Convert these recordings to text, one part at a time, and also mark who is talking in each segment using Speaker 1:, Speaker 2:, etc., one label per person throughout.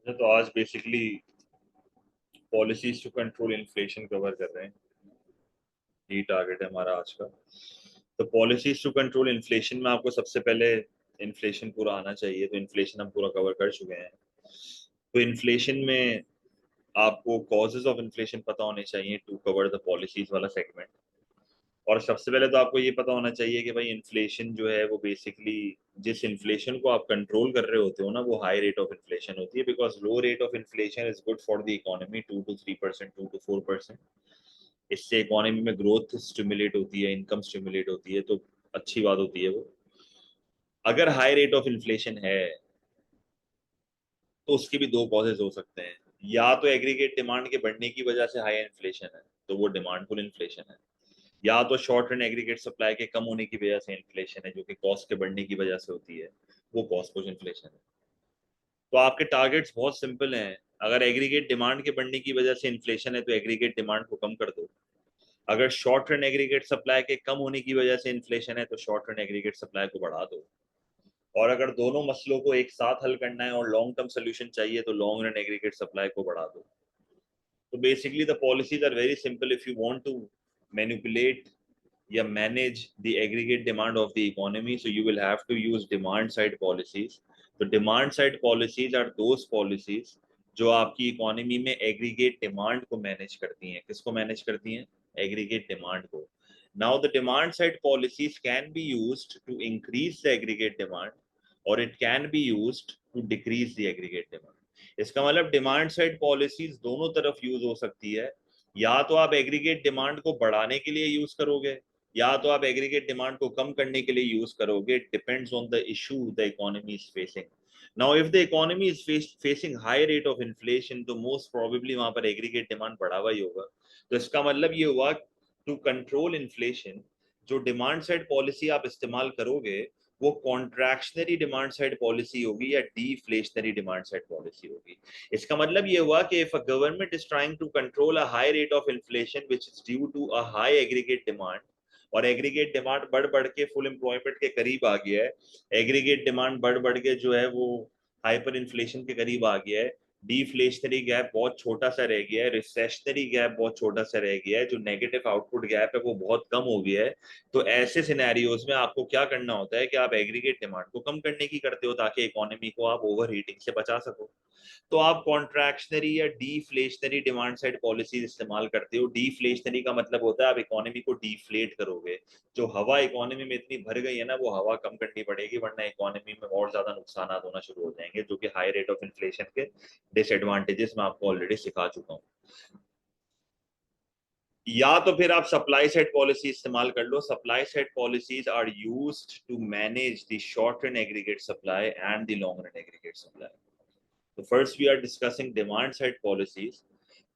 Speaker 1: तो आज basically policies to control inflation cover कर रहे हैं। यही टारगेट है हमारा आज का। तो पॉलिसीज टू कंट्रोल इन्फ्लेशन में आपको सबसे पहले इन्फ्लेशन पूरा आना चाहिए। तो इन्फ्लेशन हम पूरा कवर कर चुके हैं। तो इन्फ्लेशन में आपको कॉजेज ऑफ इन्फ्लेशन पता होने चाहिए टू कवर द पॉलिसीज वाला सेगमेंट। और सबसे पहले तो आपको ये पता होना चाहिए कि भाई इन्फ्लेशन जो है वो बेसिकली जिस इन्फ्लेशन को आप कंट्रोल कर रहे होते हो ना, वो हाई रेट ऑफ इन्फ्लेशन होती है। Because low rate of inflation is good for the economy, 2 to 3%, 2 to 4%। इससे इकोनॉमी में ग्रोथ स्टिमुलेट होती है, इनकम स्टिमुलेट होती है, तो अच्छी बात होती है वो। अगर हाई रेट ऑफ इन्फ्लेशन है तो उसके भी दो कॉजेज हो सकते हैं। या तो एग्रीगेट डिमांड के बढ़ने की वजह से हाई इन्फ्लेशन है, तो वो डिमांड पुल इन्फ्लेशन है। या तो शॉर्ट रन एग्रीगेट सप्लाई के कम होने की वजह से इन्फ्लेशन है, जो कि कॉस्ट के बढ़ने की वजह से होती है, वो कॉस्ट पुश इन्फ्लेशन है। तो आपके टारगेट्स बहुत सिंपल हैं। अगर एग्रीगेट डिमांड के बढ़ने की वजह से इन्फ्लेशन है तो एग्रीगेट डिमांड को कम कर दो। अगर शॉर्ट रन एग्रीगेट सप्लाई के कम होने की वजह से इन्फ्लेशन है तो शॉर्ट रन एग्रीगेट सप्लाई को बढ़ा दो। और अगर दोनों मसलों को एक साथ हल करना है और लॉन्ग टर्म सोल्यूशन चाहिए तो लॉन्ग रन एग्रीगेट सप्लाई को बढ़ा दो। तो basically the policies are very simple. If you want to manipulate या manage the aggregate demand of the economy, so you will have to use demand side policies. तो demand side policies are those policies जो आपकी economy में aggregate demand को manage करती हैं। किसको manage करती हैं? एग्रीगेट डिमांड को। Now the demand side policies can be used to increase the aggregate demand और it can be used to decrease the aggregate demand. इसका मतलब डिमांड साइड पॉलिसीज दोनों तरफ यूज हो सकती है। या तो आप एग्रीगेट डिमांड को बढ़ाने के लिए यूज करोगे, या तो आप एग्रीगेट डिमांड को कम करने के लिए यूज करोगे। It depends on the issue the economy is facing. Now if the economy is facing high rate of inflation तो मोस्ट प्रोबेबली वहां पर एग्रीगेट डिमांड बढ़ा हुआ ही होगा। तो इसका मतलब ये हुआ टू कंट्रोल इन्फ्लेशन जो डिमांड साइड पॉलिसी आप इस्तेमाल करोगे वो कॉन्ट्रैक्शनरी डिमांड साइड पॉलिसी होगी या डीफ्लेशनरी डिमांड साइड पॉलिसी होगी। इसका मतलब ये हुआ कि if a government is trying to control a high rate of inflation which is due to a high aggregate demand, और एग्रीगेट डिमांड बढ़ बढ़ के फुल एम्प्लॉयमेंट के करीब आ गया है, एग्रीगेट डिमांड बढ़ बढ़ के जो है वो हाइपर इन्फ्लेशन के करीब आ गया है, डीफ्लेशनरी गैप बहुत छोटा सा रह गया है, रिसेशनरी गैप बहुत छोटा सा रह गया है, जो नेगेटिव आउटपुट गैप है वो बहुत कम हो गया है। तो ऐसे सिनेरियोज में आपको क्या करना होता है कि आप एग्रीगेट डिमांड को कम करने की करते हो ताकि इकोनॉमी को आप ओवर हीटिंग से बचा सको। तो आप कॉन्ट्रैक्शनरी या डीफ्लेशनरी डिमांड साइड पॉलिसीज इस्तेमाल करते हो। डीफ्लेशनरी का मतलब होता है आप इकोनॉमी को डीफ्लेट करोगे। जो हवा इकोनॉमी में इतनी भर गई है ना, वो हवा कम करनी पड़ेगी, वरना इकोनॉमी में और ज्यादा नुकसान होना शुरू हो जाएंगे, जो कि हाई रेट ऑफ इन्फ्लेशन के डिसएडवांटेजेस मैं आपको ऑलरेडी सिखा चुका हूँ। या तो फिर आप सप्लाई साइड पॉलिसी इस्तेमाल कर लो। Supply side policies are used to manage the short run aggregate supply and the long run aggregate supply. तो first we are discussing demand side policies.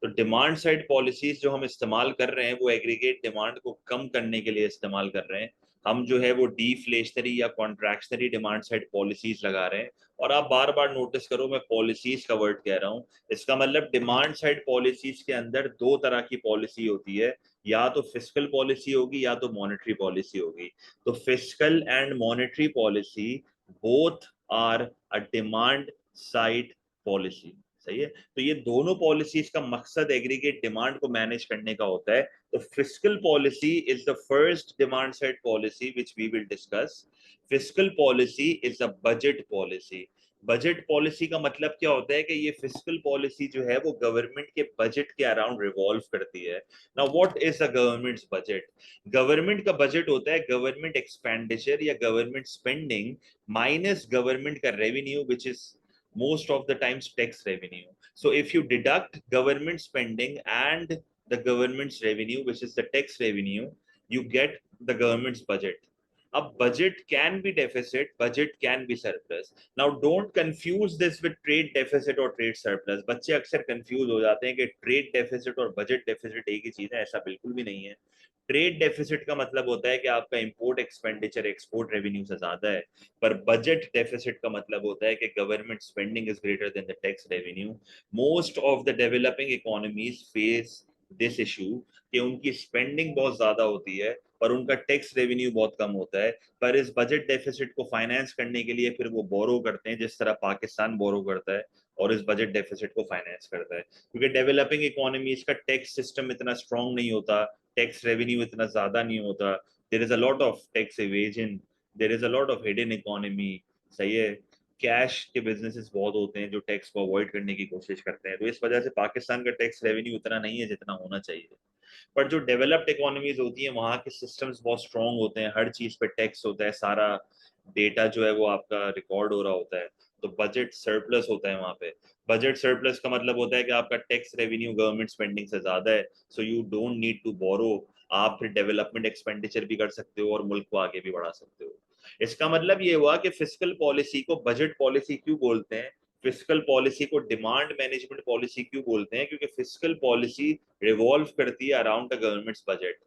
Speaker 1: तो डिमांड साइड पॉलिसीज जो हम इस्तेमाल कर रहे हैं वो एग्रीगेट डिमांड को कम करने के लिए इस्तेमाल कर रहे हैं। हम जो है वो डीफ्लेशनरी या कॉन्ट्रैक्शनरी डिमांड साइड पॉलिसीज लगा रहे हैं। और आप बार बार नोटिस करो मैं पॉलिसीज का वर्ड कह रहा हूँ। इसका मतलब डिमांड साइड पॉलिसीज के अंदर दो तरह की पॉलिसी होती है। या तो फिस्कल पॉलिसी होगी या तो मॉनेटरी पॉलिसी होगी। तो fiscal and monetary policy both are a demand side policy. सही है। तो ये दोनों पॉलिसीज का मकसद एग्रीगेट डिमांड को मैनेज करने का होता है। तो fiscal policy is the first demand side policy which we will discuss. Fiscal policy is a budget policy. Budget policy का मतलब क्या होता है कि ये फिस्कल पॉलिसी जो है वो गवर्नमेंट के बजट के अराउंड रिवॉल्व करती है। Now what is a governments budget? Government का बजट होता है गवर्नमेंट एक्सपेंडिचर या गवर्नमेंट स्पेंडिंग माइनस गवर्नमेंट का revenue which is most of the times tax revenue. So if you deduct government spending and the government's revenue, which is the tax revenue, you get the government's budget. A budget can be deficit, budget can be surplus. Now don't confuse this with trade deficit or trade surplus. बच्चे अक्सर confuse हो जाते हैं कि trade deficit और budget deficit एक ही चीज है। ऐसा बिल्कुल भी नहीं है। ट्रेड डेफिसिट का मतलब होता है कि आपका इंपोर्ट एक्सपेंडिचर एक्सपोर्ट रेवेन्यू से ज्यादा है। पर बजट डेफिसिट का मतलब होता है कि government spending is greater then the tax revenue. Most of the developing economies face this issue कि उनकी स्पेंडिंग बहुत ज्यादा होती है पर उनका टैक्स रेवेन्यू बहुत कम होता है। पर इस बजट डेफिसिट को फाइनेंस करने के लिए फिर वो बोरो करते हैं, जिस तरह पाकिस्तान बोरो करता है और इस बजट डेफिसिट को फाइनेंस करता है, क्योंकि डेवलपिंग इकोनॉमीज का टैक्स सिस्टम इतना स्ट्रांग नहीं होता, टैक्स रेवेन्यू इतना ज्यादा नहीं होता, there is a lot of tax evasion, there is a lot of hidden economy, सही है, कैश के बिजनेसेस बहुत होते हैं जो टैक्स को अवॉइड करने की कोशिश करते हैं, तो इस वजह से पाकिस्तान का टैक्स रेवेन्यू उतना नहीं है जितना होना चाहिए। पर जो डेवलप्ड इकोनॉमीज होती है वहाँ के सिस्टम्स बहुत स्ट्रांग होते हैं, हर चीज पे टैक्स होता है, सारा डेटा जो है वो आपका रिकॉर्ड हो रहा होता है, तो बजट सरप्लस होता है वहाँ पे। बजट सरप्लस का मतलब होता है कि आपका टैक्स रेवेन्यू गवर्नमेंट स्पेंडिंग से ज्यादा है, so you don't need to borrow, आप फिर डेवलपमेंट एक्सपेंडिचर भी कर सकते हो और मुल्क को आगे भी बढ़ा सकते हो। इसका मतलब ये हुआ कि फिस्कल पॉलिसी को बजट पॉलिसी क्यों बोलते हैं, फिस्कल पॉलिसी को डिमांड मैनेजमेंट पॉलिसी क्यों बोलते हैं, क्योंकि फिस्कल पॉलिसी रिवॉल्व करती है अराउंड द गवर्नमेंट्स बजट।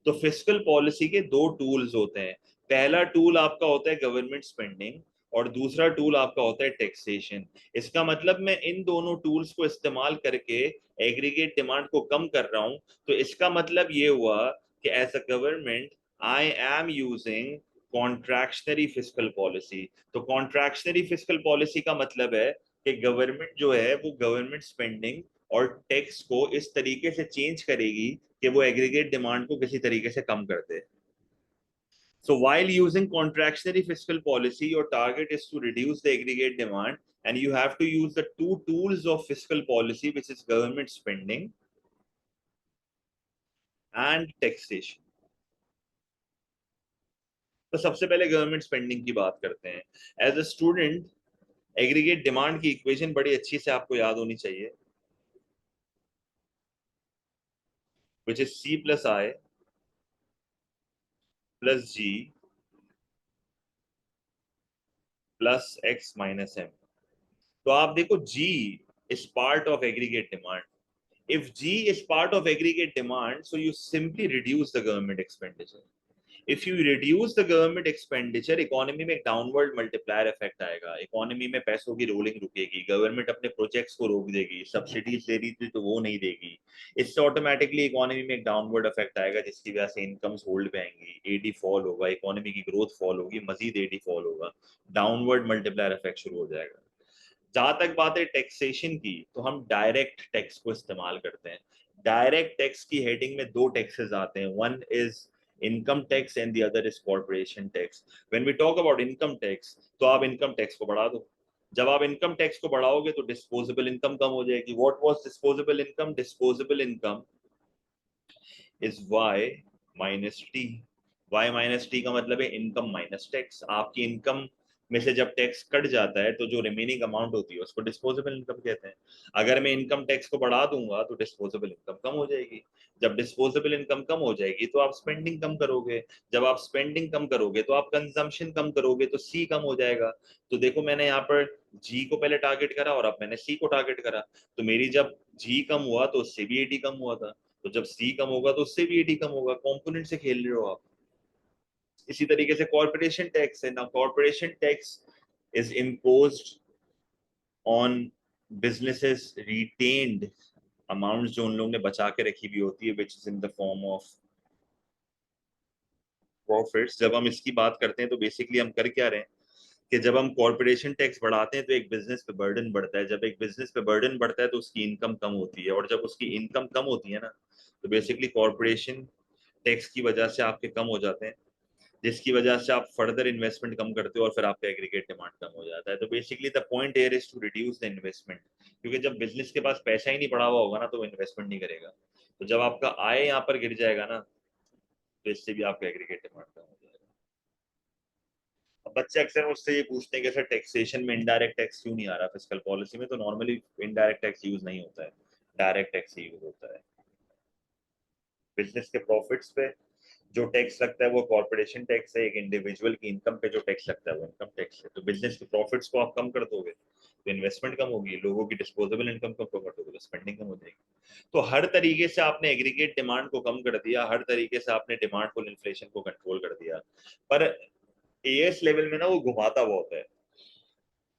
Speaker 1: तो फिस्कल पॉलिसी के दो टूल्स होते हैं, पहला टूल आपका होता है गवर्नमेंट स्पेंडिंग और दूसरा टूल आपका होता है टैक्सेशन। इसका मतलब मैं इन दोनों टूल्स को इस्तेमाल करके एग्रीगेट डिमांड को कम कर रहा हूं, तो इसका मतलब ये हुआ कि as a government I am using contractionary fiscal policy. तो कॉन्ट्रैक्शनरी फिस्कल पॉलिसी का मतलब है कि गवर्नमेंट जो है वो गवर्नमेंट स्पेंडिंग और टैक्स को इस तरीके से चेंज करेगी कि वो एग्रीगेट डिमांड को किसी तरीके से कम कर दे। So while using contractionary fiscal policy, your target is to reduce the aggregate demand, and you have to use the two tools of fiscal policy, which is government spending and taxation. तो सबसे पहले government spending की बात करते हैं। As a student, aggregate demand की equation बड़ी अच्छी से आपको याद होनी चाहिए, which is C plus I plus G plus X minus M। तो आप देखो G is part of aggregate demand. If G is part of aggregate demand, so you simply reduce the government expenditure. If you reduce the government expenditure, economy में एक downward multiplier effect आएगा, economy में पैसों की rolling रुकेगी, government अपने projects को रोक देगी, सब्सिडीज दे रही थी तो वो नहीं देगी, इससे ऑटोमेटिकली इकोनॉमी में एक डाउनवर्ड इफेक्ट आएगा, जिसकी वजह से इनकम्स होल्ड पे आएंगी, एडी फॉल होगा, इकोनॉमी की ग्रोथ फॉल होगी, मजीद एडी फॉल होगा, डाउनवर्ड मल्टीप्लायर इफेक्ट शुरू हो जाएगा। जहां तक बात है टैक्सेशन की, तो हम डायरेक्ट टैक्स को इस्तेमाल करते हैं। डायरेक्ट टैक्स की हेडिंग में दो टैक्सेस आते हैं, one is income tax and the other is corporation tax. When we talk about income tax, तो आप इनकम टैक्स को बढ़ा दो, जब आप इनकम टैक्स को बढ़ाओगे तो डिस्पोजेबल इनकम कम हो जाएगी। What was disposable income? Disposable income is y minus T. y minus T का मतलब है इनकम माइनस टैक्स। आपकी इनकम में से जब टैक्स कट जाता है तो जो रिमेनिंग अमाउंट होती है उसको डिस्पोजेबल इनकम कहते हैं। अगर मैं इनकम टैक्स को बढ़ा दूंगा तो डिस्पोजेबल इनकम कम हो जाएगी, जब डिस्पोजेबल इनकम कम हो जाएगी तो आप स्पेंडिंग कम करोगे, जब आप स्पेंडिंग कम करोगे तो आप कंजम्पशन कम करोगे, तो सी कम हो जाएगा। तो देखो मैंने यहाँ पर जी को पहले टारगेट करा और अब मैंने सी को टारगेट करा, तो मेरी जब जी कम हुआ तो उससे भी एटी कम हुआ था, तो जब सी कम होगा तो उससे भी एटी कम होगा, कंपोनेंट से खेल रहे हो आप। इसी तरीके से कॉर्पोरेशन टैक्स है ना, corporation tax is imposed on businesses retained amount जो उन लोगों ने बचा के रखी हुई होती है, which is in the form of profits. जब हम इसकी बात करते हैं तो बेसिकली हम कर क्या रहे हैं कि जब हम कॉर्पोरेशन टैक्स बढ़ाते हैं तो एक बिजनेस पे बर्डन बढ़ता है, जब एक बिजनेस पे बर्डन बढ़ता है तो उसकी इनकम कम होती है, और जब उसकी इनकम कम होती है ना, तो बेसिकली कॉर्पोरेशन टैक्स की वजह से आपके कम हो जाते हैं, जिसकी वजह से आप फर्दर इन्वेस्टमेंट कम करते हो और फिर आपका एग्रीगेट डिमांड कम हो जाता है। तो basically the point here is to reduce the investment, क्योंकि जब बिजनेस के पास पैसा ही नहीं पड़ा हुआ होगा ना तो वो इन्वेस्टमेंट नहीं करेगा, तो जब आपका आय यहाँ पर गिर जाएगा ना तो इससे भी आपका एग्रीगेट डिमांड कम हो जाएगा। अब बच्चे अक्सर मुझसे ये पूछते हैं कि सर टैक्सेशन में इनडायरेक्ट टैक्स क्यों नहीं आ रहा फिस्कल पॉलिसी में, तो नॉर्मली इनडायरेक्ट टैक्स यूज नहीं होता है, डायरेक्ट टैक्स ही यूज होता है। बिजनेस के प्रॉफिट्स पे जो टैक्स लगता है वो कॉर्पोरेशन टैक्स है, एक इंडिविजुअल की इनकम पे जो टैक्स लगता है वो इनकम टैक्स है। तो बिजनेस के प्रॉफिट्स को आप कम कर दोगे तो इन्वेस्टमेंट कम होगी, लोगों की डिस्पोजेबल इनकम कम कर दोगे तो स्पेंडिंग कम हो जाएगी। तो हर तरीके से आपने एग्रीगेट डिमांड को कम कर दिया, हर तरीके से आपने डिमांड फुल इन्फ्लेशन को कंट्रोल कर दिया। पर एएस लेवल में ना वो घुमाता बहुत है।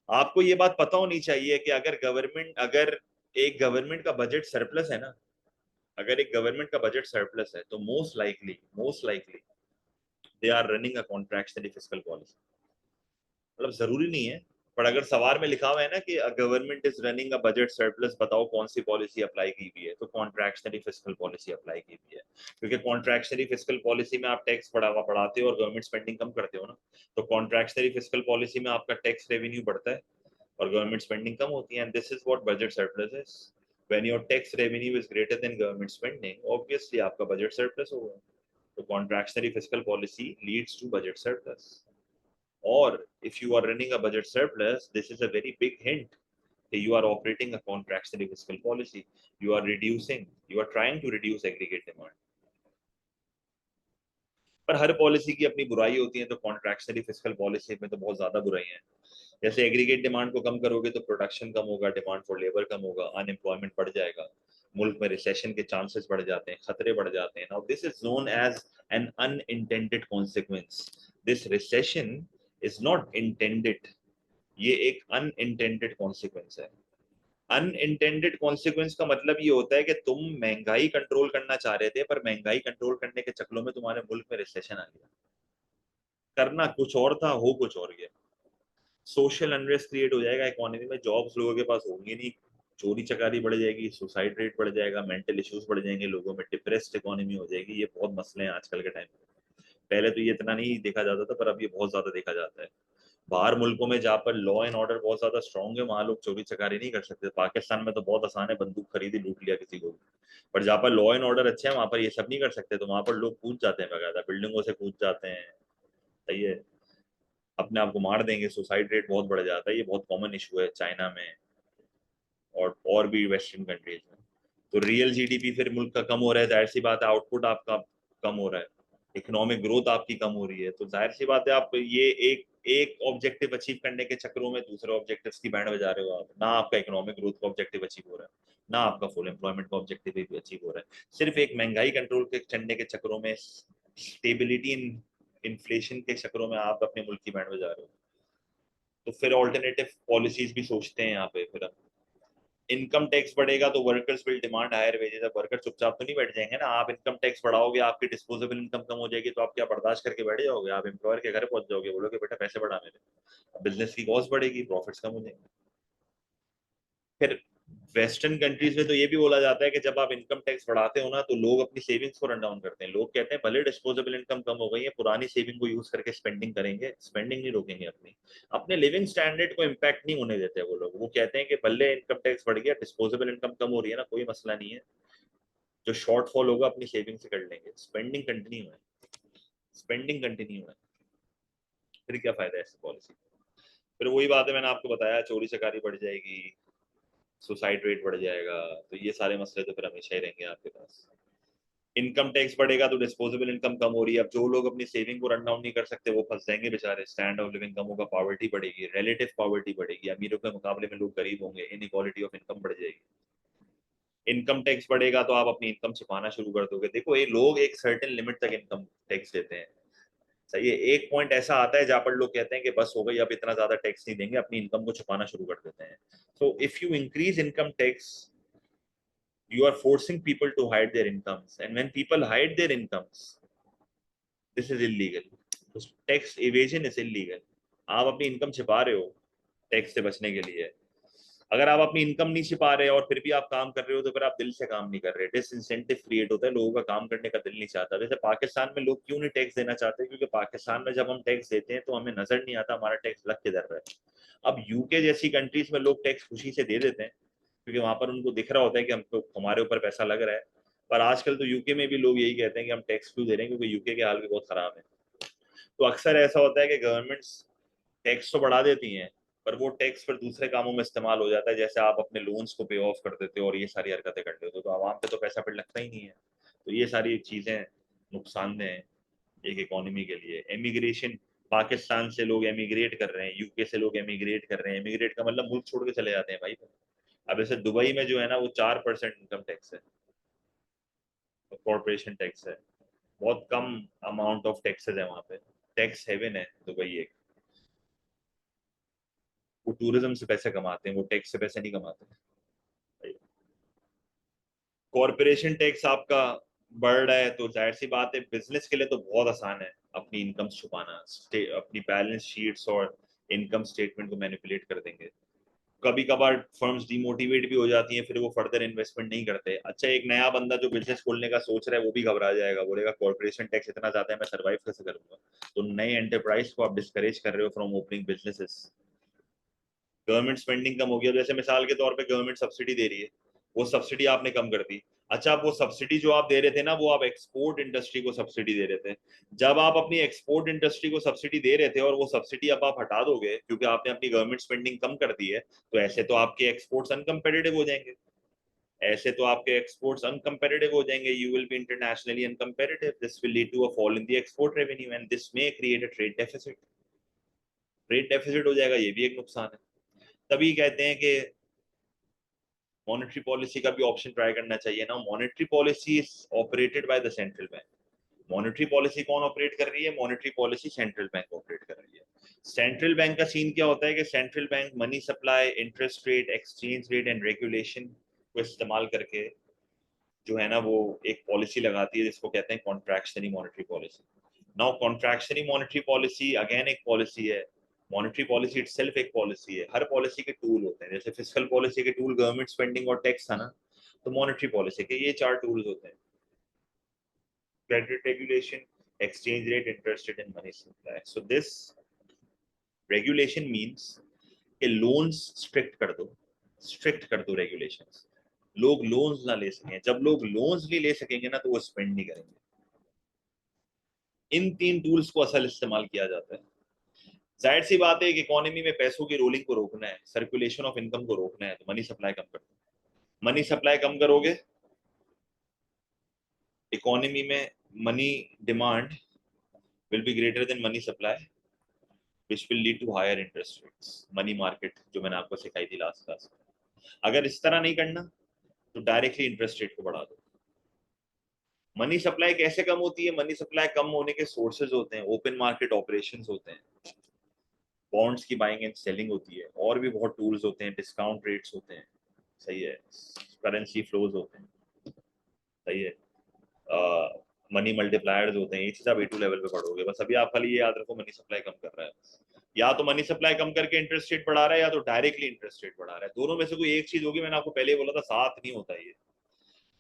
Speaker 1: आपको ये बात पता होनी चाहिए कि अगर एक गवर्नमेंट का बजट सरप्लस है ना, अगर एक गवर्नमेंट का बजट सरप्लस है तो most likely they are running a contractionary fiscal policy. मतलब जरूरी नहीं है, पर अगर सवाल में लिखा हुआ है ना कि government is running a budget surplus, बताओ कौन सी पॉलिसी अप्लाई की हुई है, तो कॉन्ट्रैक्शनरी फिस्कल पॉलिसी अप्लाई की हुई है। क्योंकि कॉन्ट्रैक्शनरी फिस्कल पॉलिसी में आप टैक्स बढ़ाते हो और गवर्नमेंट स्पेंडिंग कम करते हो ना, तो कॉन्ट्रैक्शनरी फिस्कल पॉलिसी में आपका टैक्स रेवेन्यू बढ़ता है और गवर्नमेंट स्पेंडिंग कम होती है, and this is what budget surplus is. When your tax revenue is greater than government spending, obviously आपका बजट सरप्लस होगा। तो contractionary fiscal policy leads to budget surplus. Or if you are running a budget surplus, this is a very big hint that you are operating a contractionary fiscal policy. You are trying to reduce aggregate demand. पर हर policy की अपनी बुराई होती है, तो contractionary fiscal policy में तो बहुत ज्यादा बुराई है। जैसे एग्रीगेट डिमांड को कम करोगे तो प्रोडक्शन कम होगा, डिमांड फॉर लेबर कम होगा, अनएम्प्लॉयमेंट बढ़ जाएगा, मुल्क में रिसेशन के चांसेस बढ़ जाते हैं, खतरे बढ़ जाते हैं। Now this is known as an unintended consequence. This recession is not intended, ये एक अनइंटेंडेड कॉन्सिक्वेंस है। अनइंटेंडेड कॉन्सिक्वेंस का मतलब ये होता है कि तुम महंगाई कंट्रोल करना चाह रहे थे, पर महंगाई कंट्रोल करने के चक्करों में तुम्हारे मुल्क में रिसेशन आ गया। करना कुछ और था, हो कुछ और गया। सोशल अनरेस्ट क्रिएट हो जाएगा इकोनॉमी में, जॉब्स लोगों के पास होंगी नहीं, चोरी चकारी बढ़ जाएगी, सुसाइड रेट बढ़ जाएगा, मेंटल इश्यूज बढ़ जाएंगे लोगों में, डिप्रेस्ड इकोनॉमी हो जाएगी। ये बहुत मसले हैं आजकल के टाइम में। पहले तो ये इतना नहीं देखा जाता था, पर अब ये बहुत ज्यादा देखा जाता है। बाहर मुल्कों में जहाँ पर लॉ एंड ऑर्डर बहुत ज्यादा स्ट्रांग है, वहां लोग चोरी चकारी नहीं कर सकते। पाकिस्तान में तो बहुत आसान है, बंदूक खरीदी लूट लिया किसी को। पर जहाँ पर लॉ एंड ऑर्डर अच्छे हैं, वहां पर ये सब नहीं कर सकते, तो वहां पर लोग कूद जाते हैं, बकायदा बिल्डिंगों से कूद जाते हैं। सही है, अपने आप को मार देंगे, सुसाइड रेट बहुत बढ़ जाता है। ये बहुत कॉमन इशू है चाइना में और भी वेस्टर्न कंट्रीज में। तो रियल जीडीपी फिर मुल्क का कम हो रहा है, जाहिर सी बात है आउटपुट आपका कम हो रहा है, इकोनॉमिक ग्रोथ आपकी कम हो रही है, तो जाहिर सी बात है आप ये एक एक ऑब्जेक्टिव अचीव करने के चक्करों में दूसरे ऑब्जेक्टिव्स की बैंड बजा रहे हो। आप ना आपका इकोनॉमिक ग्रोथ का ऑब्जेक्टिव अचीव हो रहा है, ना आपका फुल एम्प्लॉयमेंट का ऑब्जेक्टिव भी अचीव हो रहा है। सिर्फ एक महंगाई कंट्रोल के करने के चक्करों में, स्टेबिलिटी इन इन्फ्लेशन के चक्करों में आप अपने मुल्क की बैंड बजा रहे हो। तो फिर ऑल्टरनेटिव पॉलिसीज भी सोचते हैं यहाँ पे। फिर इनकम टैक्स बढ़ेगा तो workers will demand higher wages. अब वर्कर चुपचाप तो नहीं बैठ जाएंगे ना, आप इनकम टैक्स बढ़ाओगे, आपकी डिस्पोजेबल इनकम कम हो जाएगी, तो आप क्या बर्दाश्त करके बैठ जाओगे? आप एम्प्लॉयर के घर पहुंच जाओगे, बोलोगे बेटा पैसे बढ़ा मेरे। बिजनेस की कॉस्ट बढ़ेगी, प्रॉफिट्स कम हो जाएंगे। फिर वेस्टर्न कंट्रीज में तो ये भी बोला जाता है कि जब आप इनकम टैक्स बढ़ाते हो ना, तो लोग अपनी सेविंग्स को रन डाउन करते हैं। लोग कहते हैं भले डिस्पोजेबल इनकम कम हो गई है, पुरानी सेविंग को यूज करके स्पेंडिंग करेंगे, स्पेंडिंग नहीं रोकेंगे अपनी। अपने लिविंग स्टैंडर्ड को इम्पैक्ट नहीं होने देते वो लोग। वो कहते हैं कि भले इनकम टैक्स बढ़ गया, डिस्पोजेबल इनकम कम हो रही है ना, कोई मसला नहीं है, जो शॉर्टफॉल होगा अपनी सेविंग से कर लेंगे, स्पेंडिंग कंटिन्यू है, स्पेंडिंग कंटिन्यू है। फिर क्या फायदा है ऐसी पॉलिसी? फिर वही बात है, मैंने आपको बताया, चोरी चकारी बढ़ जाएगी, सुसाइड रेट बढ़ जाएगा, तो ये सारे मसले तो फिर हमेशा ही रहेंगे आपके पास। इनकम टैक्स बढ़ेगा तो डिस्पोजेबल इनकम कम हो रही है, अब जो लोग अपनी सेविंग को रन डाउन नहीं कर सकते वो फंस जाएंगे बेचारे, स्टैंड ऑफ लिविंग कम होगा, पॉवर्टी बढ़ेगी, रिलेटिव पॉवर्टी बढ़ेगी, अमीरों के मुकाबले में लोग गरीब होंगे, इनइक्वालिटी ऑफ इनकम बढ़ जाएगी। इनकम टैक्स बढ़ेगा तो आप अपनी इनकम छिपाना शुरू कर दोगे। देखो ये लोग एक सर्टेन लिमिट तक इनकम टैक्स देते हैं, सही है, एक पॉइंट ऐसा आता है जहां पर लोग कहते हैं कि बस हो गई, अब इतना ज्यादा टैक्स नहीं देंगे, अपनी इनकम को छुपाना शुरू कर देते हैं। So if you increase income tax, you are forcing people to hide their incomes, and when people hide their incomes, this is illegal. तो टैक्स एवेजन इज इलीगल। आप अपनी इनकम छिपा रहे हो टैक्स से बचने के लिए। अगर आप अपनी इनकम नहीं छिपा रहे और फिर भी आप काम कर रहे हो, तो फिर आप दिल से काम नहीं कर रहे, डिसइंसेंटिव क्रिएट होता है, लोगों का काम करने का दिल नहीं चाहता। वैसे पाकिस्तान में लोग क्यों नहीं टैक्स देना चाहते? क्योंकि पाकिस्तान में जब हम टैक्स देते हैं तो हमें नजर नहीं आता हमारा टैक्स लग किधर रहा है। अब यूके जैसी कंट्रीज में लोग टैक्स खुशी से दे देते हैं, क्योंकि वहां पर उनको दिख रहा होता है कि हमको हमारे ऊपर पैसा लग रहा है। पर आजकल तो यूके में भी लोग यही कहते हैं कि हम टैक्स क्यों दे रहे हैं, क्योंकि यूके के हाल भी बहुत खराब है। तो अक्सर ऐसा होता है कि गवर्नमेंट्स टैक्स तो बढ़ा देती हैं, पर वो टैक्स फिर दूसरे कामों में इस्तेमाल हो जाता है, जैसे आप अपने लोन्स को पे ऑफ कर देते हो और ये सारी हरकतें करते हो, तो आवाम पे तो पैसा फिर लगता ही नहीं है। तो ये सारी चीजें नुकसानदेह हैं एक इकोनॉमी के लिए। एमिग्रेशन, पाकिस्तान से लोग एमिग्रेट कर रहे हैं, यूके से लोग एमिग्रेट कर रहे हैं। एमिग्रेट का मतलब मुल्क छोड़ के चले जाते हैं भाई। अब ऐसे दुबई में जो है ना, वो 4% इनकम टैक्स है, कॉर्पोरेशन टैक्स है, बहुत कम अमाउंट ऑफ टैक्सेस है वहां पे। टैक्स हेवन है दुबई एक। वो टूरिज्म से पैसे कमाते हैं, वो टैक्स से पैसे नहीं कमाते। कॉर्पोरेशन टैक्स आपका बढ़ रहा है, तो जाहिर सी बात है बिजनेस के लिए तो बहुत आसान है। अपनी इनकम छुपाना, अपनी बैलेंस शीट्स और इनकम स्टेटमेंट को मैनिपुलेट कर देंगे। कभी कभार फर्म्स डिमोटिवेट भी हो जाती हैं, फिर वो फर्दर इन्वेस्टमेंट नहीं करते। अच्छा, एक नया बंदा जो बिजनेस खोलने का सोच रहा है वो भी घबरा जाएगा, बोलेगा कॉर्पोरेशन टैक्स इतना ज्यादा है, मैं सर्वाइव कैसे करूंगा। तो नए एंटरप्राइज को आप डिस्करेज कर रहे हो from opening businesses. Government spending कम हो गया, जैसे मिसाल के तौर पे गवर्नमेंट सब्सिडी दे रही है, वो सब्सिडी आपने कम कर दी। अच्छा, आप वो सब्सिडी जो आप दे रहे थे ना, वो आप एक्सपोर्ट इंडस्ट्री को सब्सिडी दे रहे थे। जब आप अपनी एक्सपोर्ट इंडस्ट्री को सब्सिडी दे रहे थे और वो सब्सिडी अब आप हटा दोगे क्योंकि आपने अपनी गवर्नमेंट स्पेंडिंग कम कर दी है, तो ऐसे तो आपके एक्सपोर्ट्स अनकम्पेटिटिव हो जाएंगे। ऐसे तो आपके एक्सपोर्ट्स अनकम्पेटिटिव हो जाएंगे, you will be internationally uncompetitive, this will lead to a fall in the export revenue and this may create a trade deficit. Trade deficit हो जाएगा, ये भी एक नुकसान है। तभी कहते हैं कि मॉनेटरी पॉलिसी का भी ऑप्शन ट्राई करना चाहिए ना। Monetary policy is operated by the central bank. Monetary policy कौन ऑपरेट कर रही है? Monetary policy central bank operate कर रही है। सेंट्रल बैंक का सीन क्या होता है कि central bank money supply, interest rate, exchange rate and regulation को इस्तेमाल करके जो है ना वो एक पॉलिसी लगाती है जिसको कहते हैं contractionary monetary policy. Now contractionary monetary policy again एक पॉलिसी है। मॉनेटरी पॉलिसी इटसेल्फ एक पॉलिसी है। हर पॉलिसी के टूल होते हैं, जैसे फिस्कल पॉलिसी के टूल गवर्नमेंट स्पेंडिंग और टैक्स था ना, तो मॉनेटरी पॉलिसी के ये चार टूल्स होते हैं: credit regulation, exchange rate, interest rate and money supply. So this regulation means कि लोन्स स्ट्रिक्ट कर दो, स्ट्रिक्ट कर दो रेगुलेशंस, लोग लोन्स ना ले सकें। जब लोग लोन्स नहीं ले सकेंगे ना तो वो स्पेंड नहीं करेंगे। इन तीन टूल्स को असल इस्तेमाल किया जाता है। जाहिर सी बात है कि इकोनॉमी में पैसों की रोलिंग को रोकना है, सर्कुलेशन ऑफ इनकम को रोकना है, तो मनी सप्लाई कम कर दो। मनी सप्लाई कम करोगे, इकोनॉमी में money demand will be greater than money supply, which will lead to higher interest rates. Money market जो मैंने आपको सिखाई थी लास्ट क्लास में, अगर इस तरह नहीं करना तो डायरेक्टली इंटरेस्ट रेट को बढ़ा दो। मनी सप्लाई कैसे कम होती है? मनी सप्लाई कम होने के सोर्सेज होते हैं, ओपन मार्केट ऑपरेशंस होते हैं, बॉन्ड्स की बाइंग एंड सेलिंग होती है, और भी बहुत टूल्स होते हैं, डिस्काउंट रेट्स होते हैं, सही है, करेंसी फ्लोज होते हैं, सही है, मनी मल्टीप्लायर्स होते हैं। ये चीज आप A2 लेवल पे पढ़ोगे। बस अभी आप खाली ये याद रखो मनी सप्लाई कम कर रहा है, या तो मनी सप्लाई कम करके इंटरेस्ट रेट बढ़ा रहा है या तो डायरेक्टली इंटरेस्ट रेट बढ़ा रहा है। दोनों में से कोई एक चीज होगी। मैंने आपको पहले ही बोला था, साथ नहीं होता ये।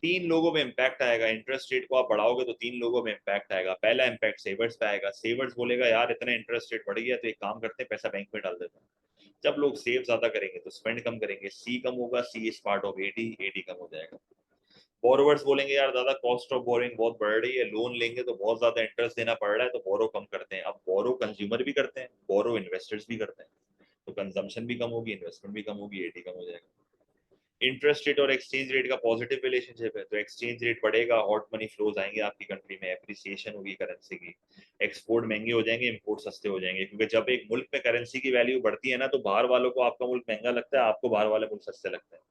Speaker 1: तीन लोगों में इम्पैक्ट आएगा। इंटरेस्ट रेट को आप बढ़ाओगे तो तीन लोगों में इम्पैक्ट आएगा। पहला इम्पैक्ट सेवर्स पे आएगा। सेवर्स बोलेगा यार इतना इंटरेस्ट रेट बढ़ गया तो एक काम करते हैं, पैसा बैंक में डाल देते हैं। जब लोग सेव ज्यादा करेंगे तो स्पेंड कम करेंगे। सी कम होगा, C is part of AD, AD कम हो जाएगा। बोरोवर्स बोलेंगे यार दादा कॉस्ट ऑफ बोरिंग बहुत बढ़ रही है, लोन लेंगे तो बहुत ज्यादा इंटरेस्ट देना पड़ रहा है, तो बोरो कम करते हैं। अब बोरो कंज्यूमर भी करते हैं, बोरो इन्वेस्टर्स भी करते हैं, तो कंजम्पशन भी कम होगी, इन्वेस्टमेंट भी कम होगी, एडी कम हो जाएगा। इंटरेस्ट रेट और एक्सचेंज रेट का पॉजिटिव रिलेशनशिप है, तो एक्सचेंज रेट बढ़ेगा, हॉट मनी फ्लोज आएंगे आपकी कंट्री में, एप्रिसिएशन होगी करेंसी की, एक्सपोर्ट महंगे हो जाएंगे, इंपोर्ट सस्ते हो जाएंगे। क्योंकि जब एक मुल्क में करेंसी की वैल्यू बढ़ती है ना, तो बाहर वालों को आपका मुल्क महंगा लगता है, आपको बाहर वाले मुल्क सस्ते लगते हैं।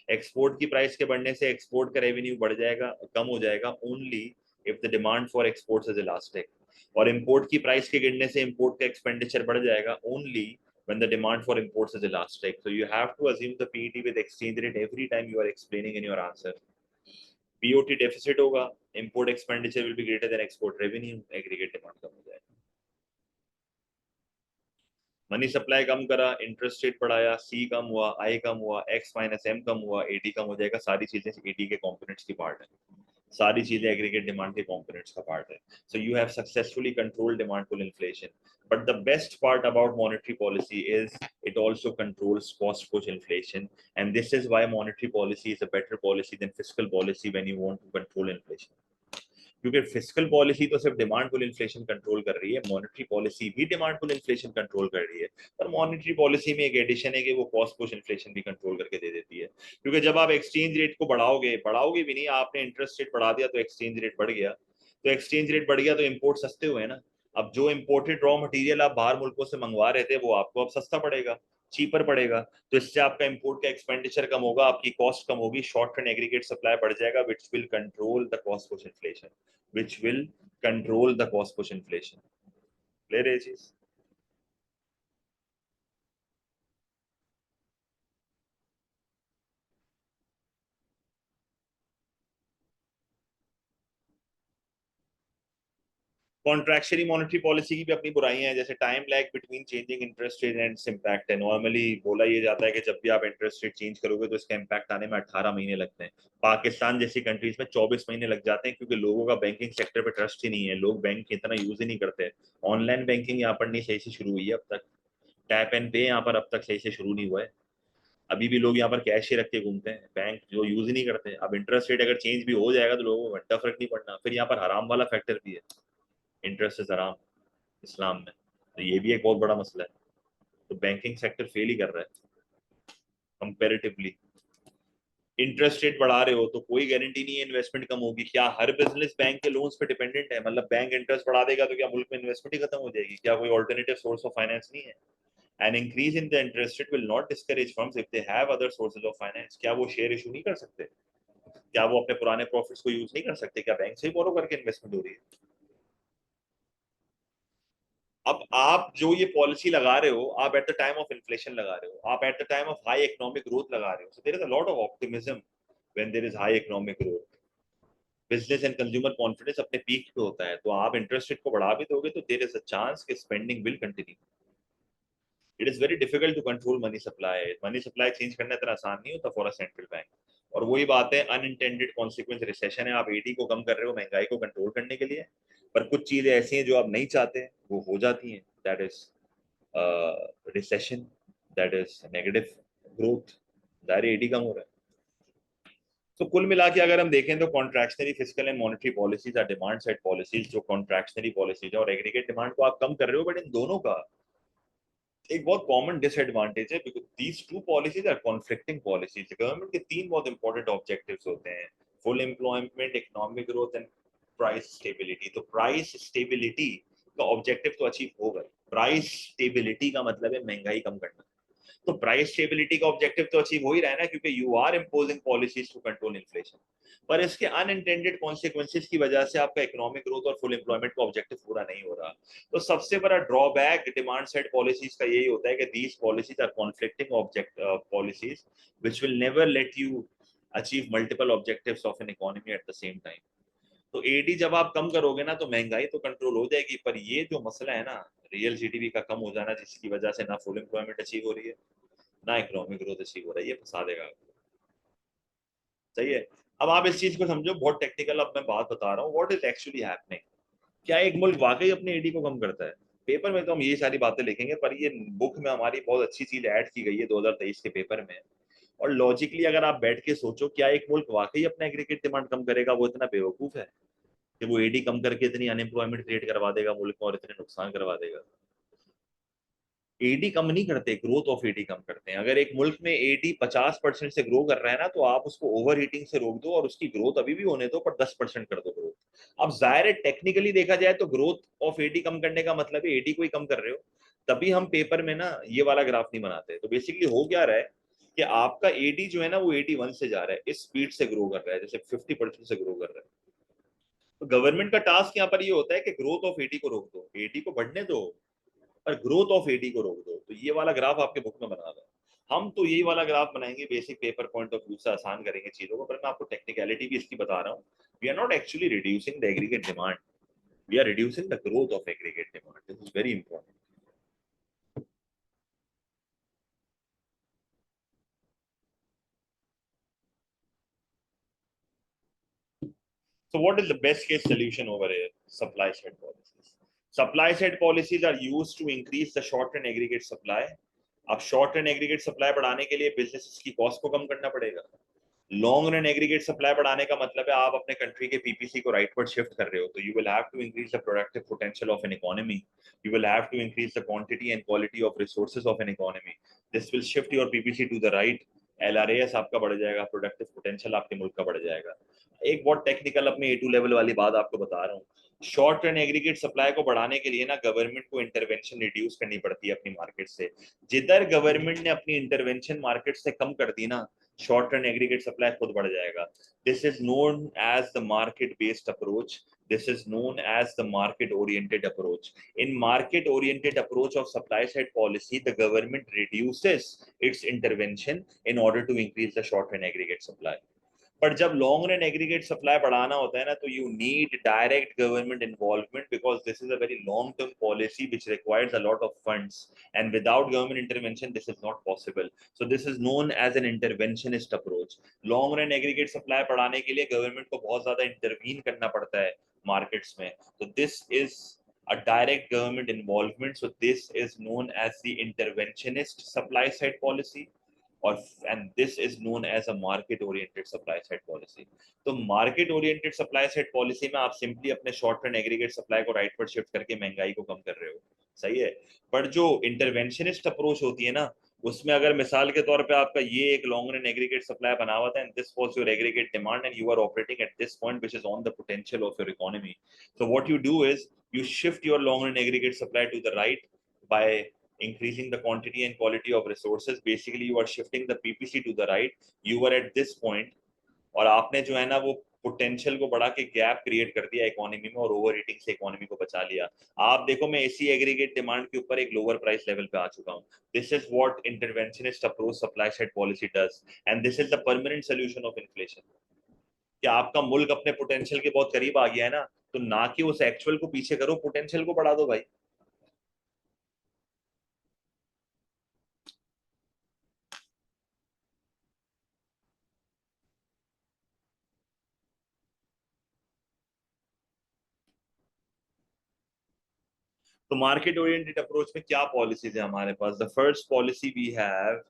Speaker 1: एक्सपोर्ट की प्राइस के बढ़ने से एक्सपोर्ट का रेवेन्यू बढ़ जाएगा, कम हो जाएगा only if the demand for exports is elastic. और इंपोर्ट की प्राइस के गिरने से इंपोर्ट का एक्सपेंडिचर बढ़ जाएगा only when the demand for imports is elastic. So you have to assume the PET with exchange rate every time you are explaining in your answer. POT deficit होगा, import expenditure will be greater than export revenue, aggregate demand कम हो जाएगा। Money supply कम करा, interest rate बढ़ाया, सी कम हुआ, आई कम हुआ, x minus M कम हुआ, AD कम हो जाएगा। सारी चीजें एडी के कंपोनेंट्स की पार्ट है, सारी चीजें एग्रीगेट डिमांड के कंपोनेंट्स का पार्ट है। So you have successfully controlled demand pull inflation. But the best part about monetary policy is it also controls cost push inflation, and this is why monetary policy is a better policy than fiscal policy when you want to control inflation. क्योंकि fiscal policy तो सिर्फ demand pull inflation control कर रही है, monetary policy भी demand pull inflation control कर रही है, पर मॉनेटरी पॉलिसी में एक एडिशन है कि वो कॉस्ट पुश इन्फ्लेशन भी कंट्रोल करके दे देती है। क्योंकि जब आप एक्सचेंज रेट को बढ़ाओगे, बढ़ाओगे भी नहीं, आपने इंटरेस्ट रेट बढ़ा दिया तो एक्सचेंज रेट बढ़ गया, तो एक्सचेंज रेट बढ़ गया तो इम्पोर्ट सस्ते हुए ना। अब जो इम्पोर्टेड रॉ मटेरियल आप बाहर मुल्कों से मंगवा रहे थे वो आपको अब सस्ता पड़ेगा, चीपर पड़ेगा, तो इससे आपका इंपोर्ट का एक्सपेंडिचर कम होगा, आपकी कॉस्ट कम होगी, शॉर्ट टर्म एग्रीगेट सप्लाई बढ़ जाएगा, which will control the cost push inflation, which will control the cost push inflation. Clear है चीज? कॉन्ट्रैक्शनरी मॉनेटरी पॉलिसी की भी अपनी बुराइयां हैं, जैसे time lag between changing interest rate and impact है। नॉर्मली बोला ये जाता है कि जब भी आप इंटरेस्ट रेट चेंज करोगे तो इसका इम्पैक्ट आने में 18 महीने लगते हैं। पाकिस्तान जैसी कंट्रीज में 24 महीने लग जाते हैं, क्योंकि लोगों का बैंकिंग सेक्टर पे ट्रस्ट ही नहीं है, लोग बैंक इतना यूज ही नहीं करते। ऑनलाइन बैंकिंग यहाँ पर नहीं सही से शुरू हुई है अब तक, टैप एंड पे यहाँ पर अब तक सही से शुरू नहीं हुआ है। अभी भी लोग यहाँ पर कैश ही रख के घूमते हैं, बैंक जो यूज ही नहीं करते। अब इंटरेस्ट रेट अगर चेंज भी हो जाएगा तो लोगों को घंटा फर्क नहीं पड़ना। फिर यहाँ पर हराम वाला फैक्टर भी है, इंटरेस्ट इज हराम इस्लाम में, तो ये भी एक बहुत बड़ा मसला है। तो बैंकिंग सेक्टर फेल ही कर रहा है कंपेरेटिवली। इंटरेस्ट रेट बढ़ा रहे हो तो कोई गारंटी नहीं है इन्वेस्टमेंट कम होगी। क्या हर बिजनेस बैंक के लोन्स पे डिपेंडेंट है? मतलब बैंक इंटरेस्ट बढ़ा देगा तो क्या मुल्क में इन्वेस्टमेंट ही खत्म हो जाएगी? क्या कोई ऑल्टरनेटिव सोर्स ऑफ फाइनेंस नहीं है? An increase in the interest rate will not discourage firms if they have other sources of finance. क्या वो शेयर इशू नहीं कर सकते? क्या वो अपने पुराने प्रॉफिट्स को यूज नहीं कर सकते? क्या बैंक से ही बोरो करके इन्वेस्टमेंट हो रही है? अब आप जो ये पॉलिसी लगा रहे हो, आप at the time of inflation लगा रहे हो, आप at the time of high economic growth लगा रहे हो। So there is a lot of optimism when there is high economic growth. Business and consumer confidence अपने पीक पे होता है, तो आप इंटरेस्ट रेट को बढ़ा भी दोगे तो देयर इज अ चांस कि spending will continue. It is very difficult to control money supply. Money supply change करना इतना आसान नहीं होता फॉर अ सेंट्रल बैंक। और वही बात है, अनइंटेंडेड कॉन्सिक्वेंस रिसेशन है। आप एडी को कम कर रहे हो महंगाई को कंट्रोल करने के लिए, पर कुछ चीजें ऐसी हैं जो आप नहीं चाहते वो हो जाती हैं। That is recession, that is negative growth, that AD कम हो रहा है। तो कुल मिला के अगर हम देखें तो contractionary fiscal and monetary policies are demand side policies. जो कॉन्ट्रैक्शनरी पॉलिसीज है और एग्रीगेट डिमांड को आप कम कर रहे हो, बट इन दोनों का एक बहुत कॉमन डिसएडवांटेज है, because these two policies are conflicting policies. Government के तीन बहुत इंपॉर्टेंट ऑब्जेक्टिव्स होते हैं: full employment, economic growth and price stability. तो प्राइस स्टेबिलिटी का ऑब्जेक्टिव तो अचीव होगा। प्राइस स्टेबिलिटी का मतलब है महंगाई कम करना। तो प्राइस स्टेबिलिटी का ऑब्जेक्टिव तो अचीव हो ही रहा है ना, क्योंकि you are imposing policies to control inflation. पर इसके अनइंटेंडेड कॉन्सिक्वेंसेज की वजह से आपका इकोनॉमिक ग्रोथ और फुल एम्प्लॉयमेंट का ऑब्जेक्टिव पूरा नहीं हो रहा। तो सबसे बड़ा ड्रॉबैक डिमांड साइड पॉलिसीज का यही होता है कि these policies are conflicting object policies which will never let you achieve multiple objectives of an economy at the same time. तो एडी जब आप कम करोगे ना तो महंगाई तो कंट्रोल हो जाएगी, पर ये जो मसला है ना, रियल जीडीपी का कम हो जाना, जिसकी वजह से ना फुल एम्प्लॉयमेंट अचीव हो रही है ना इकोनॉमिक ग्रोथ अचीव हो रहा है, ये फंसा देगा आपको। सही है। अब आप इस चीज को समझो, बहुत टेक्निकल अब मैं बात बता रहा हूँ, व्हाट इज एक्चुअली हैपनिंग। क्या एक मुल्क वाकई अपने एडी को कम करता है? पेपर में तो हम ये सारी बातें लिखेंगे, पर ये बुक में हमारी बहुत अच्छी चीज ऐड की गई है 2023 के पेपर में। और लॉजिकली अगर आप बैठ के सोचो, क्या एक मुल्क वाकई अपना एग्रीगेट डिमांड कम करेगा? वो इतना बेवकूफ है कि वो एडी कम करके इतनी अनएम्प्लॉयमेंट क्रिएट करवा देगा मुल्क में और इतने नुकसान करवा देगा? एडी कम नहीं करते, ग्रोथ ऑफ एडी कम करते हैं। अगर एक मुल्क में एडी 50% से ग्रो कर रहा है ना, तो आप उसको ओवर हीटिंग से रोक दो और उसकी ग्रोथ अभी भी होने दो, पर 10% कर दो ग्रोथ। अब जाहिर है टेक्निकली देखा जाए तो ग्रोथ ऑफ एडी कम करने का मतलब है एडी को ही कम कर रहे हो। तभी हम पेपर में ना ये वाला ग्राफ नहीं बनाते। तो बेसिकली हो क्या रहा है कि आपका एडी जो है ना वो 81 से जा रहा है, इस स्पीड से ग्रो कर रहा है, जैसे 50% से ग्रो कर रहा है। तो गवर्नमेंट का टास्क यहाँ पर ये होता है कि ग्रोथ ऑफ एडी को रोक दो, एडी को बढ़ने दो, पर ग्रोथ ऑफ एडी को रोक दो। तो ये वाला ग्राफ आपके बुक में बना दो। हम तो यही वाला ग्राफ बनाएंगे, basic paper point of view से आसान करेंगे चीजों को, पर मैं आपको टेक्निकलिटी भी इसकी बता रहा हूँ। We are not actually reducing the aggregate demand, we are reducing the growth of aggregate demand. This is very important. So what is the best case solution over here? Supply side policies. Supply side policies are used to increase the short run aggregate supply. अब short run aggregate supply बढ़ाने के लिए business की cost को कम करना पड़ेगा। Long run aggregate supply बढ़ाने का मतलब है आप अपने कंट्री के पीपीसी को राइट पर शिफ्ट कर रहे हो, तो you will have to increase the productive potential of an economy, you will have to increase the quantity and quality of resources of an economy. This will shift your PPC to the right. LRS आपका बढ़ जाएगा, productive potential आपके मुल्क का बढ़ जाएगा। एक बहुत टेक्निकल अपने ए टू लेवल वाली बात आपको बता रहा हूँ। शॉर्ट रन एग्रीगेट सप्लाई को बढ़ाने के लिए ना गवर्नमेंट को इंटरवेंशन रिड्यूस करनी पड़ती है अपनी मार्केट से। जिधर गवर्नमेंट ने अपनी इंटरवेंशन मार्केट से कम कर दी ना, शॉर्ट रन एग्रीगेट सप्लाई खुद बढ़ जाएगा। This is known as the market based approach, this is known as the market oriented approach. In market oriented approach of supply side policy, the government reduces its intervention in order to increase the short run aggregate supply. पर जब long run aggregate supply बढ़ाना होता है ना, तो you need direct government involvement, because this is a very long term policy which requires a lot of funds, and without government intervention this is not possible. So this is known as an interventionist approach. Long run aggregate supply बढ़ाने के लिए government को बहुत ज्यादा intervene करना पड़ता है markets में. तो this is a direct government involvement. So this is known as the interventionist supply side policy, और and this is known as a market oriented supply side policy. तो market oriented supply side policy में आप simply अपने short run aggregate supply को right पर shift करके महंगाई को कम कर रहे हो, सही है. पर जो इंटरवेंशनिस्ट अप्रोच होती है ना, उसमें अगर मिसाल के तौर पे आपका ये एक लॉन्ग रन एग्रीगेट सप्लाई बना हुआ था, and this was your aggregate demand, and you are operating at this point which is on the potential of your economy. So what you do is you shift your long run aggregate supply to the right by increasing the quantity and quality of resources. Basically you are shifting the PPC to the right. You were at this point, और आपने जो है ना वो potential को बढ़ा के gap create कर दिया इकोनॉमी में, और ओवर हीटिंग से इकोनॉमी को बचा लिया. आप देखो मैं इसी एग्रीगेट डिमांड के ऊपर एक लोअर प्राइस लेवल पे आ चुका हूँ. This is what interventionist approach supply side policy does, and this is the permanent solution of inflation. कि आपका मुल्क अपने पोटेंशियल के बहुत करीब आ गया है ना, तो ना कि उस एक्चुअल को पीछे करो, पोटेंशियल को बढ़ा दो भाई. तो मार्केट ओरिएंटेड अप्रोच में क्या पॉलिसीज है हमारे पास? The first policy we have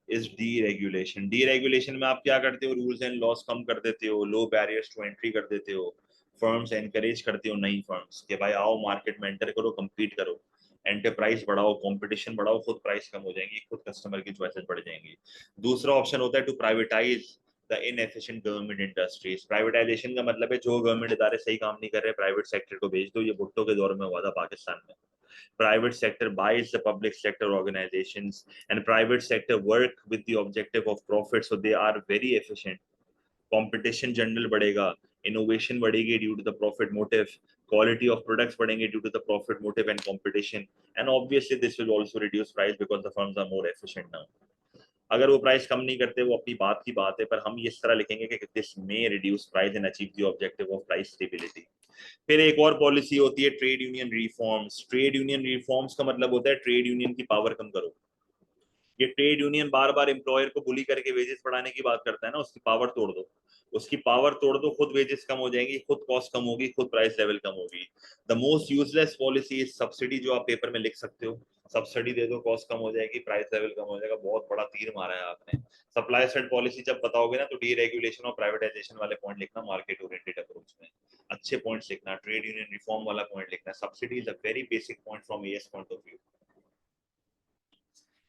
Speaker 1: is deregulation. Deregulation में आप क्या करते हो? रूल्स एंड लॉस कम कर देते हो, लो बैरियर्स टू एंट्री कर देते हो, फर्म्स एनकरेज करते हो नई फर्म्स कि भाई आओ मार्केट में एंटर करो, compete करो, एंटरप्राइज बढ़ाओ, कंपटीशन बढ़ाओ, खुद प्राइस कम हो जाएंगी, खुद कस्टमर की चॉइसेस बढ़ जाएंगी. दूसरा ऑप्शन होता है to privatize the inefficient government industries. Privatization का मतलब है जो गवर्नमेंट इदारे सही काम नहीं कर रहे, प्राइवेट सेक्टर को भेज दो. ये भुट्टो के दौर में हुआ था पाकिस्तान में. Private sector buys the public sector organizations, and private sector work with the objective of profit, so they are very efficient. Competition general बढ़ेगा, innovation बढ़ेगी due to the profit motive, quality of products बढ़ेंगे due to the profit motive and competition, and obviously this will also reduce price because the firms are more efficient now. अगर वो price कम नहीं करते वो अपनी बात की बात है, पर हम इस तरह लिखेंगे कि this may reduce price and achieve the objective of price stability. फिर एक और पॉलिसी होती है trade union reforms. Trade union reforms का मतलब होता है ट्रेड यूनियन की पावर कम करो. ये ट्रेड यूनियन बार बार एम्प्लॉयर को बुली करके वेजेस बढ़ाने की बात करता है ना, उसकी पावर तोड़ दो. उसकी पावर तोड़ दो, खुद वेजेस कम हो जाएंगी, खुद कॉस्ट कम होगी, खुद प्राइस लेवल कम होगी. The most useless policy is subsidy, जो आप पेपर में लिख सकते हो. सब्सिडी दे दो, कॉस्ट कम हो जाएगी, प्राइस लेवल कम हो जाएगा. बहुत बड़ा तीर मारा है आपने. सप्लाई साइड पॉलिसी जब बताओगे ना, तो डीरेगुलेशन और प्राइवेटाइजेशन वाले पॉइंट लिखना मार्केट ओरिएंटेड अप्रोच में. अच्छे पॉइंट्स लिखना. ट्रेड यूनियन रिफॉर्म वाला पॉइंट लिखना. Subsidy is a very basic point from as point of view.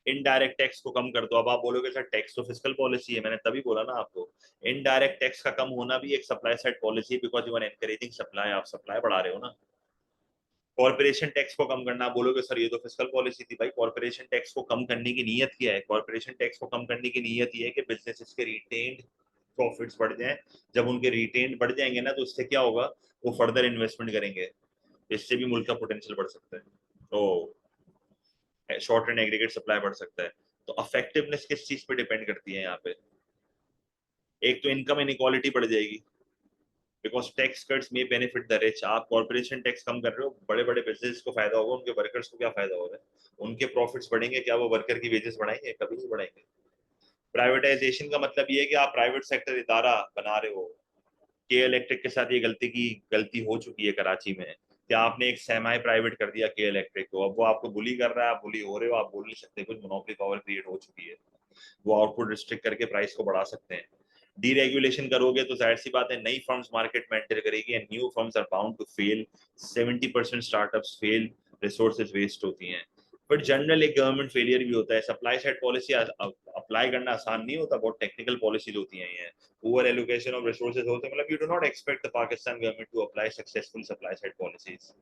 Speaker 1: Indirect tax को कम कर दो. अब आप बोलोगे सर टैक्स तो फिस्कल पॉलिसी है, मैंने तभी बोला ना आपको. इनडायरेक्ट टैक्स का कम होना भी एक supply side policy, because you are encouraging supply, आप सप्लाई बढ़ा रहे हो ना. कॉर्पोरेशन टैक्स को कम करना, बोलोगे सर ये तो फिस्कल पॉलिसी थी. भाई कॉर्पोरेशन टैक्स को कम करने की नीयत क्या है? कॉर्पोरेशन टैक्स को कम करने की नीयत ये है कि बिजनेसेस के रिटेन्ड प्रॉफिट्स बढ़ जाएं. जब उनके रिटेन्ड बढ़ जाएंगे ना, तो उससे क्या होगा? वो फर्दर इन्वेस्टमेंट करेंगे, इससे भी मुल्क का पोटेंशियल बढ़ सकता है. तो शॉर्ट रन एग्रीगेट सप्लाई बढ़ सकता है. तो अफेक्टिवनेस किस चीज पे डिपेंड करती है यहाँ पे? एक तो इनकम इनइक्वालिटी बढ़ जाएगी, बिकॉज टैक्स कट्स में बेनिफिट द रिच. आप कॉर्पोरेशन टैक्स कम कर रहे हो, बड़े बड़े बिजनेस को फायदा होगा, उनके वर्कर्स को क्या फायदा हो रहा है? उनके प्रॉफिट्स बढ़ेंगे, क्या वो वर्कर की वेजेस बढ़ाएंगे? कभी नहीं बढ़ाएंगे. प्राइवेटाइजेशन का मतलब ये है कि आप प्राइवेट सेक्टर इदारा बना रहे हो. के इलेक्ट्रिक के साथ ये गलती हो चुकी है कराची में, कि आपने एक सेमाई प्राइवेट कर दिया के इलेक्ट्रिक को. अब वो आपको बुली कर रहा है, आप बुली हो रहे हो, आप बोल नहीं सकते, कुछ मोनोपोली पावर क्रिएट हो चुकी है. वो आउटपुट रिस्ट्रिक्ट करके प्राइस को बढ़ा सकते हैं. डीरेगुलेशन करोगे तो जाहिर सी बात है नई फर्म्स मार्केट में एंटर करेगी, and new firms are bound to fail. 70% startups fail, resources waste होती हैं. बट जनरल एक गवर्नमेंट फेलियर भी होता है. सप्लाई साइड पॉलिसी अप्लाई करना आसान नहीं होता, बहुत टेक्निकल पॉलिसीज होती हैं ये. पुअर एलोकेशन ऑफ रिसोर्सेज होते हैं, मतलब you do not expect the Pakistan government to apply successful supply side policies.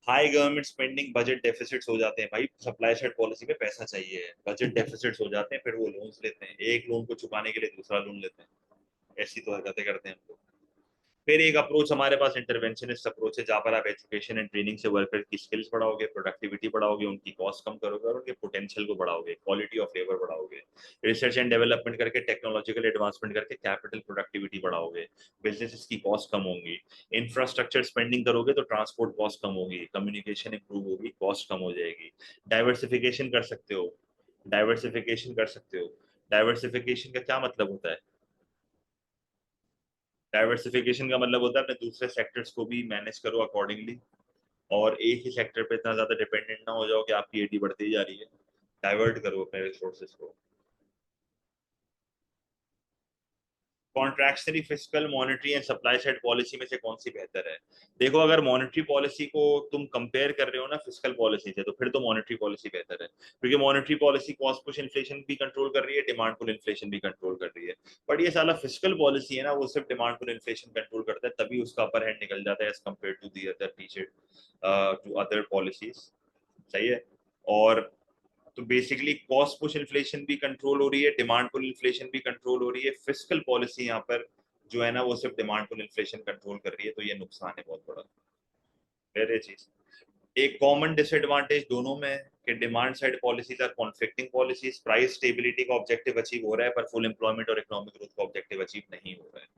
Speaker 1: High government spending, budget deficits हो जाते हैं. भाई सप्लाई साइड पॉलिसी में पैसा चाहिए, बजट डेफिसिट्स हो जाते हैं, फिर वो लोन्स लेते हैं, एक लोन को चुकाने के लिए दूसरा लोन लेते हैं. ऐसी तो हरकतें करते हैं हम लोग. फिर एक अप्रोच हमारे पास इंटरवेंशनिस्ट अप्रोच है, जहाँ पर आप एजुकेशन एंड ट्रेनिंग से वर्कर की स्किल्स बढ़ाओगे, प्रोडक्टिविटी बढ़ाओगे, उनकी कॉस्ट कम करोगे और उनके पोटेंशियल को बढ़ाओगे, क्वालिटी ऑफ लेबर बढ़ाओगे, रिसर्च एंड डेवलपमेंट करके, टेक्नोलॉजिकल एडवांसमेंट करके कैपिटल प्रोडक्टिविटी बढ़ाओगे, बिजनेस की कॉस्ट कम होंगी, इंफ्रास्ट्रक्चर स्पेंडिंग करोगे तो ट्रांसपोर्ट कॉस्ट कम होगी, कम्युनिकेशन इंप्रूव होगी, कॉस्ट कम हो जाएगी, डाइवर्सिफिकेशन कर सकते हो, डाइवर्सिफिकेशन कर सकते हो। डाइवर्सिफिकेशन का क्या मतलब होता है? डाइवर्सिफिकेशन का मतलब होता है अपने दूसरे सेक्टर्स को भी मैनेज करो अकॉर्डिंगली, और एक ही सेक्टर पे इतना ज्यादा डिपेंडेंट ना हो जाओ कि आपकी एडी बढ़ती जा रही है। डाइवर्ट करो अपने रिसोर्सेज को। Contractionary, fiscal, monetary and supply side policy में से कौन सी बेहतर है? देखो, अगर मॉनेटरी पॉलिसी को तुम कंपेयर कर रहे हो ना फिस्कल पॉलिसी से, तो फिर तो मॉनेटरी पॉलिसी बेहतर है, क्योंकि monetary policy cost push inflation भी कंट्रोल कर रही है, डिमांड पुल इन्फ्लेशन भी कंट्रोल कर रही है। बट ये साला फिस्कल पॉलिसी है ना, वो सिर्फ डिमांड पुल इन्फ्लेशन कंट्रोल करता है, तभी उसका अपर हैंड निकल जाता है as compare to the other teacher, to other policies. सही है। और तो बेसिकली कॉस्ट पुश इन्फ्लेशन भी कंट्रोल हो रही है, डिमांड पुल इन्फ्लेशन भी कंट्रोल हो रही है, फिस्कल पॉलिसी यहाँ पर जो है ना वो सिर्फ डिमांड पुल इन्फ्लेशन कंट्रोल कर रही है, तो ये नुकसान है बहुत बड़ा। फिर ये चीज, एक कॉमन डिसएडवांटेज दोनों में है कि demand side policies are conflicting policies, price stability का ऑब्जेक्टिव अचीव हो रहा है पर फुल एम्प्लॉयमेंट और इकोनॉमिक ग्रोथ का ऑब्जेक्टिव अचीव नहीं हो रहा है।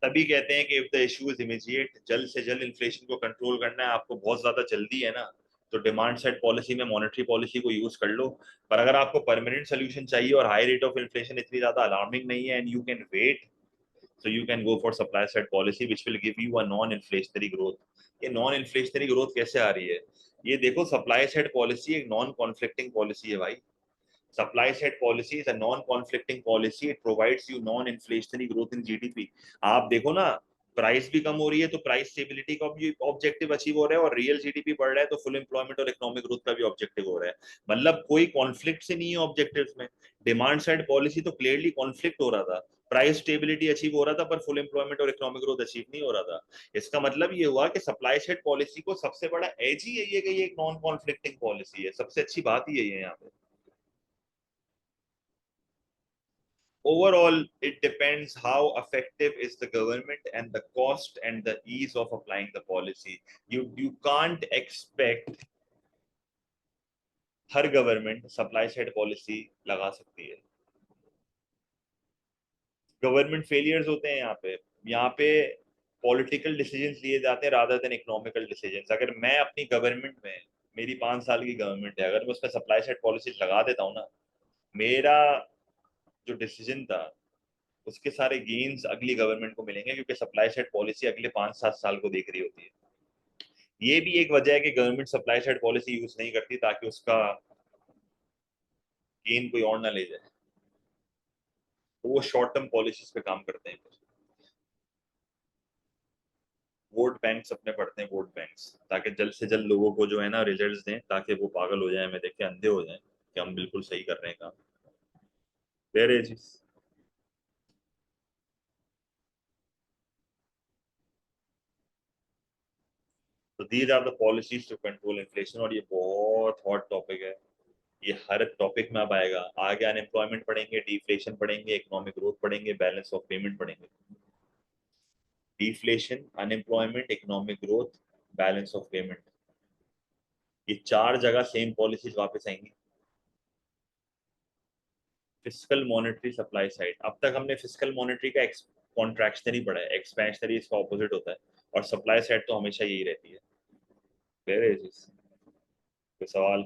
Speaker 1: तभी कहते हैं कि if the issue is immediate, जल्द से जल्द इन्फ्लेशन को कंट्रोल करना है, आपको बहुत ज्यादा जल्दी है ना, तो डिमांड साइड पॉलिसी में मॉनेटरी पॉलिसी को यूज कर लो। पर अगर आपको परमानेंट सोल्यूशन चाहिए और हाई रेट ऑफ इन्फ्लेशन इतनी ज्यादा अलार्मिंग नहीं है and you can wait, so you can go for supply side policy which will give you a non inflationary growth। ये नॉन इन्फ्लेशनरी ग्रोथ कैसे आ रही है? ये देखो, सप्लाई साइड पॉलिसी एक नॉन कॉन्फ्लिक्टिंग पॉलिसी है भाई। supply side policy is a non-conflicting policy, it provides you non-inflationary growth in GDP। आप देखो ना, प्राइस भी कम हो रही है तो प्राइस स्टेबिलिटी का भी ऑब्जेक्टिव अचीव हो रहा है, और रियल जीडीपी बढ़ रहा है तो फुल एम्प्लॉयमेंट और इकोनॉमिक ग्रोथ का भी ऑब्जेक्टिव हो रहा है। मतलब कोई कॉन्फ्लिक्ट से नहीं है ऑब्जेक्टिव्स में। डिमांड साइड पॉलिसी तो क्लियरली कॉन्फ्लिक्ट हो रहा था, प्राइस स्टेबिलिटी अचीव हो रहा था पर फुल एम्प्लॉयमेंट और इकोनॉमिक ग्रोथ अचीव नहीं हो रहा था। इसका मतलब ये हुआ कि सप्लाई साइड पॉलिसी को सबसे बड़ा एज ही यही है कि ये एक नॉन कॉन्फ्लिक्टिंग पॉलिसी है, सबसे अच्छी बात ही यही है यहाँ पे। Overall, it depends how effective is the government and the cost and the ease of applying the policy। You can't expect her government supply side policy लगा सकती है। गवर्नमेंट फेलियर्स होते हैं यहाँ पे पॉलिटिकल डिसीजंस लिए जाते हैं रादर देन इकोनॉमिकल डिसीजंस। अगर मैं अपनी गवर्नमेंट में, मेरी 5 साल की गवर्नमेंट है, अगर मैं उसमें सप्लाई साइड पॉलिसी लगा देता हूँ ना, मेरा जो डिसीजन था उसके सारे गेन्स अगली गवर्नमेंट को मिलेंगे, क्योंकि सप्लाई साइड पॉलिसी अगले 5-7 साल को देख रही होती है। ये भी एक वजह है कि government supply side policy use नहीं करती, ताकि उसका गेन कोई और ना ले जाए, तो वो शॉर्ट टर्म पॉलिसीज पे काम करते हैं। वोट बैंक्स अपने पढ़ते हैं, वोट बैंक्स, ताकि जल्द से जल्द लोगों को जो है ना रिजल्ट्स दें, ताकि वो पागल हो जाए, हमें देख के अंधे हो जाए कि हम बिल्कुल सही कर रहे हैं काम। वेरी चीज। तो these are the policies to control inflation, और ये बहुत हॉट टॉपिक है। ये हर टॉपिक में अब आएगा। आगे अनएम्प्लॉयमेंट पढ़ेंगे, डिफ्लेशन पढ़ेंगे, इकोनॉमिक ग्रोथ पढ़ेंगे, बैलेंस ऑफ पेमेंट पढ़ेंगे। Deflation, unemployment, economic growth, balance of payment, ये 4 जगह सेम पॉलिसीज वापस आएंगी। फिस्कल मॉनेटरी सप्लाई साइड, अब तक हमने फिस्कल मॉनेटरी का कॉन्ट्रैक्शनरी पढ़ा है, एक्सपेंशनरी इसका ऑपोजिट होता है, और सप्लाई साइड तो हमेशा यही रहती है। वेरी कोई सवाल?